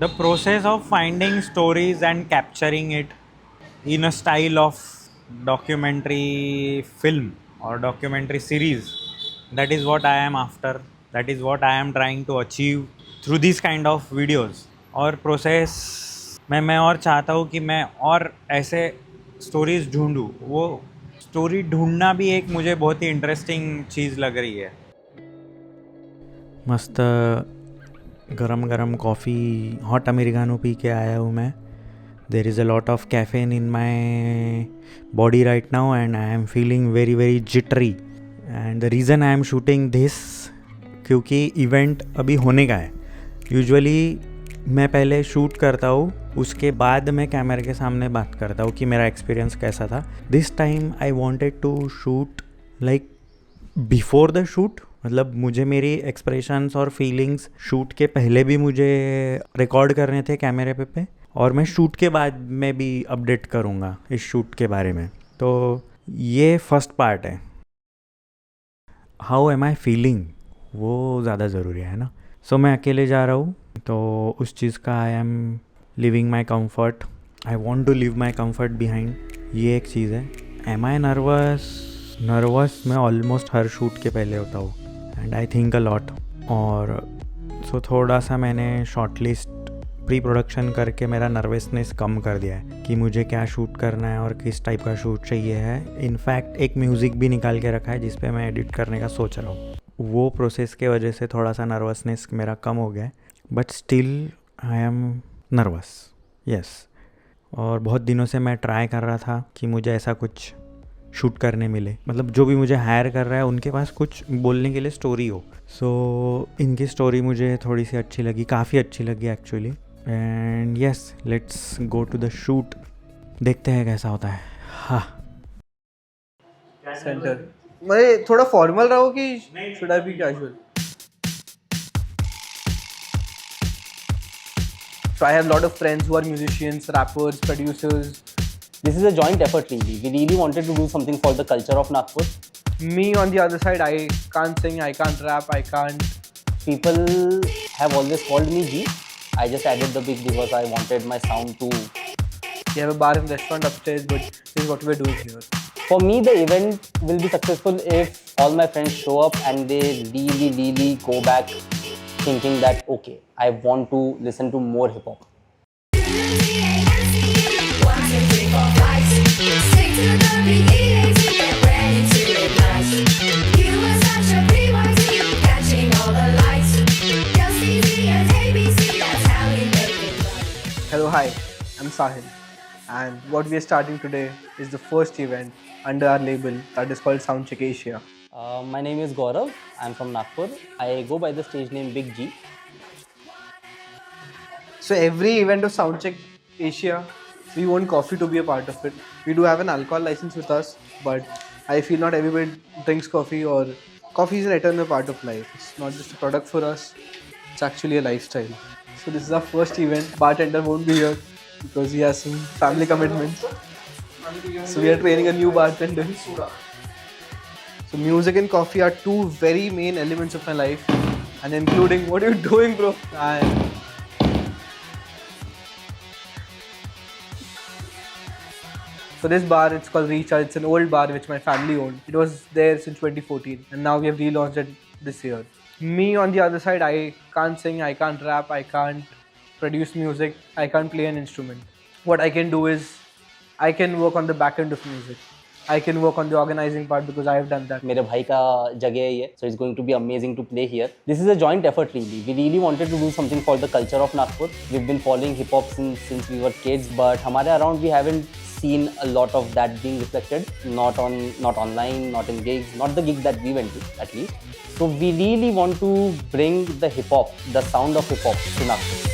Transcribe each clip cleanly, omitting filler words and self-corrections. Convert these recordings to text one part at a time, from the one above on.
The process of finding stories and capturing it in a style of documentary film or documentary series, that is what I am after, that is what I am trying to achieve through these kind of videos. और process में मैं और चाहता हूँ कि मैं और ऐसे स्टोरीज ढूंढूँ. वो स्टोरी ढूंढना भी एक मुझे बहुत ही इंटरेस्टिंग चीज़ लग रही है. मस्त गरम गरम कॉफ़ी हॉट अमेरिकानो पी के आया हूँ मैं. There is a lot of caffeine in my body right now and I am feeling very very jittery. And the reason I am shooting this, क्योंकि इवेंट अभी होने का है. यूजुअली मैं पहले शूट करता हूँ, उसके बाद मैं कैमरे के सामने बात करता हूँ कि मेरा एक्सपीरियंस कैसा था. This time I wanted to shoot like before the shoot. मतलब मुझे मेरी एक्सप्रेशंस और फीलिंग्स शूट के पहले भी मुझे रिकॉर्ड करने थे कैमरे पे और मैं शूट के बाद में भी अपडेट करूँगा इस शूट के बारे में. तो ये फर्स्ट पार्ट है. हाउ एम आई फीलिंग, वो ज़्यादा ज़रूरी है ना. सो मैं अकेले जा रहा हूँ, तो उस चीज़ का I am living my comfort. I want to live my comfort behind. ये एक चीज़ है. एम आई नर्वस मैं ऑलमोस्ट हर शूट के पहले होता हूँ and I think a lot. और सो थोड़ा सा मैंने शॉर्ट लिस्ट प्री प्रोडक्शन करके मेरा नर्वसनेस कम कर दिया है कि मुझे क्या शूट करना है और किस टाइप का शूट चाहिए है. इनफैक्ट एक म्यूज़िक भी निकाल के रखा है जिस पे मैं एडिट करने का सोच रहा हूँ. वो प्रोसेस के वजह से थोड़ा सा नर्वसनेस मेरा कम हो गया है, but still I am nervous. Yes. और बहुत दिनों से मैं ट्राई कर रहा था कि मुझे ऐसा कुछ शूट करने मिले. मतलब जो भी मुझे हायर कर रहा है उनके पास कुछ बोलने के लिए स्टोरी हो. सो इनकी स्टोरी मुझे थोड़ी सी अच्छी लगी, काफ़ी अच्छी लगी actually. And yes, let's go to the shoot. देखते हैं कैसा होता है. हाँ. सेंटर मैं थोड़ा फॉर्मल रहा हूँ कि should I be casual. So I have a lot of friends who are musicians, rappers, producers. This is a joint effort really. We really wanted to do something for the culture of Nagpur. Me on the other side, I can't sing, I can't rap, I can't. People have always called me G. I just added the big because I wanted my sound to... We have a bar and restaurant upstairs, but this is what we're doing here. For me, the event will be successful if all my friends show up and they really go back thinking that, okay, I want to listen to more hip hop. Hello, hi, I'm Sahil, and what we are starting today is the first event under our label that is called Soundcheck Asia. My name is Gaurav. I'm from Nagpur. I go by the stage name Big G. So every event of Soundcheck Asia, we want coffee to be a part of it. We do have an alcohol license with us, but I feel not everybody drinks coffee, or coffee is an eternal part of life. It's not just a product for us, it's actually a lifestyle. So this is our first event. Bartender won't be here because he has some family commitments. So we are training a new bartender. So music and coffee are two very main elements of my life, and including, what are you doing, bro? And so this bar, it's called Recharge. It's an old bar which my family owned. It was there since 2014, and now we have relaunched it this year. Me on the other side, I can't sing, I can't rap, I can't produce music, I can't play an instrument. What I can do is, I can work on the back end of music. I can work on the organizing part because I have done that. मेरे भाई का जगह है ये, so it's going to be amazing to play here. This is a joint effort really. We really wanted to do something for the culture of Nagpur. We've been following hip hop since we were kids, but हमारे around we haven't seen a lot of that being reflected. Not online, not in gigs, not the gigs that we went to at least. So we really want to bring the hip hop, the sound of hip hop to Nagpur.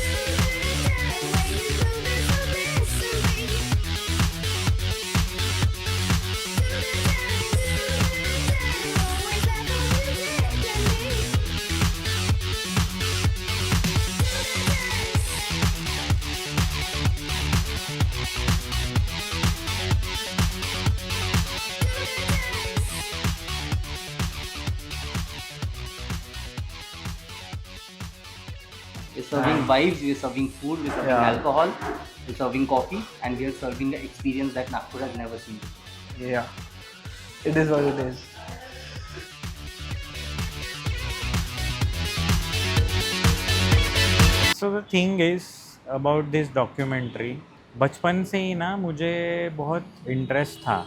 serving vibes, we're serving food, we're serving Yeah. alcohol, we're serving coffee, and we're serving an experience that Nagpur has never seen. Yeah, it is what it is. So the thing is about this documentary, बचपन से ही ना मुझे बहुत interest था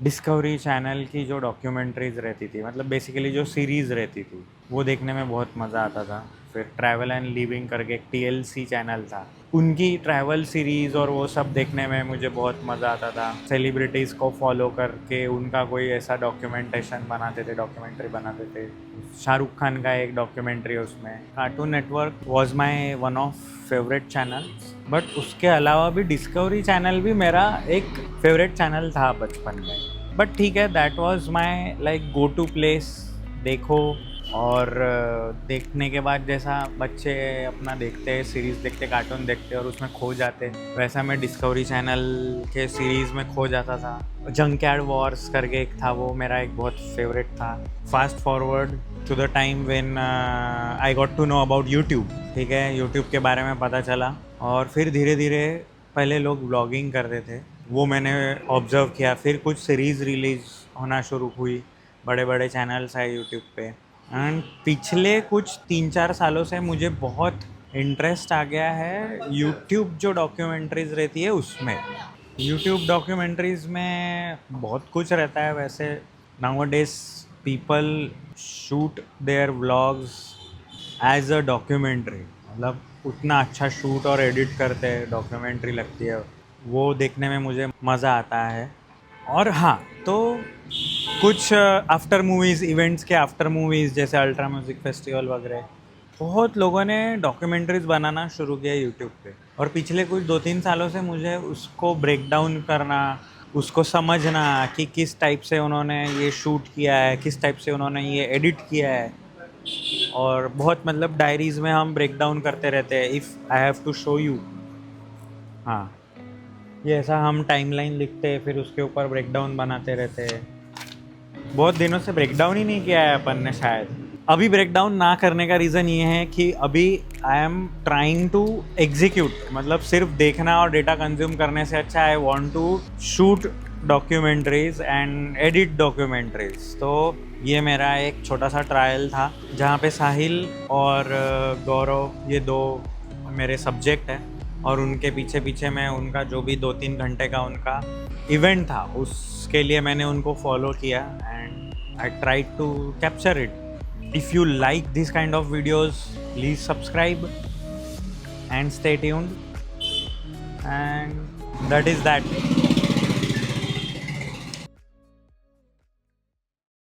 discovery channel की जो documentaries रहती थी, मतलब बेसिकली जो सीरीज़ रहती थी वो देखने में बहुत मज़ा आता था। फिर ट्रैवल एंड लिविंग करके एक TLC चैनल था, उनकी ट्रैवल सीरीज़ और वो सब देखने में मुझे बहुत मज़ा आता था। सेलिब्रिटीज़ को फॉलो करके उनका कोई ऐसा डॉक्यूमेंटेशन बनाते थे, डॉक्यूमेंट्री बनाते थे। शाहरुख खान का एक डॉक्यूमेंट्री उसमें। Cartoon network was my one of favourite channels, but उसके अलावा भी डिस्कवरी चैनल भी मेरा एक फेवरेट चैनल था बचपन में। बट ठीक है, that was my like go to place. देखो और देखने के बाद जैसा बच्चे अपना देखते हैं, सीरीज़ देखते, कार्टून देखते और उसमें खो जाते, वैसा मैं डिस्कवरी चैनल के सीरीज़ में खो जाता था। जंकयार्ड वॉर्स करके एक था, वो मेरा एक बहुत फेवरेट था। Fast forward to the time when I got to know about YouTube. ठीक है, यूट्यूब के बारे में पता चला और फिर धीरे धीरे पहले लोग ब्लॉगिंग करते थे, वो मैंने ऑब्ज़र्व किया। फिर कुछ सीरीज़ रिलीज़ होना शुरू हुई, बड़े बड़े चैनल्स आए यूट्यूब पे। एंड पिछले कुछ 3-4 सालों से मुझे बहुत इंटरेस्ट आ गया है यूट्यूब जो डॉक्यूमेंट्रीज़ रहती है उसमें। यूट्यूब डॉक्यूमेंट्रीज़ में बहुत कुछ रहता है वैसे। Nowadays people shoot their vlogs as a documentary, मतलब उतना अच्छा शूट और एडिट करते हैं, डॉक्यूमेंट्री लगती है, वो देखने में मुझे मज़ा आता है। और हाँ, तो कुछ आफ्टर मूवीज़, इवेंट्स के आफ्टर मूवीज़ जैसे अल्ट्रा म्यूज़िक फेस्टिवल वगैरह, बहुत लोगों ने डॉक्यूमेंट्रीज़ बनाना शुरू किया यूट्यूब पे। और पिछले कुछ 2-3 सालों से मुझे उसको ब्रेक डाउन करना, उसको समझना कि किस टाइप से उन्होंने ये शूट किया है, किस टाइप से उन्होंने ये एडिट किया है। और बहुत मतलब डायरीज़ में हम ब्रेक डाउन करते रहते हैं, if I have to show you. हाँ, ये ऐसा हम टाइमलाइन लिखते हैं, फिर उसके ऊपर ब्रेक डाउन बनाते रहते हैं। बहुत दिनों से ब्रेक डाउन ही नहीं किया है अपन ने शायद। अभी ब्रेक डाउन ना करने का रीज़न ये है कि अभी I am trying to execute, मतलब सिर्फ देखना और डेटा कंज्यूम करने से अच्छा I want to shoot documentaries and edit documentaries. तो ये मेरा एक छोटा सा ट्रायल था जहाँ पे साहिल और गौरव, ये 2 मेरे सब्जेक्ट हैं और उनके पीछे पीछे मैं उनका जो भी 2-3 घंटे का उनका इवेंट था उसके लिए मैंने उनको फॉलो किया and I try to capture it. If you like this kind of videos, please subscribe and stay tuned, and that is that.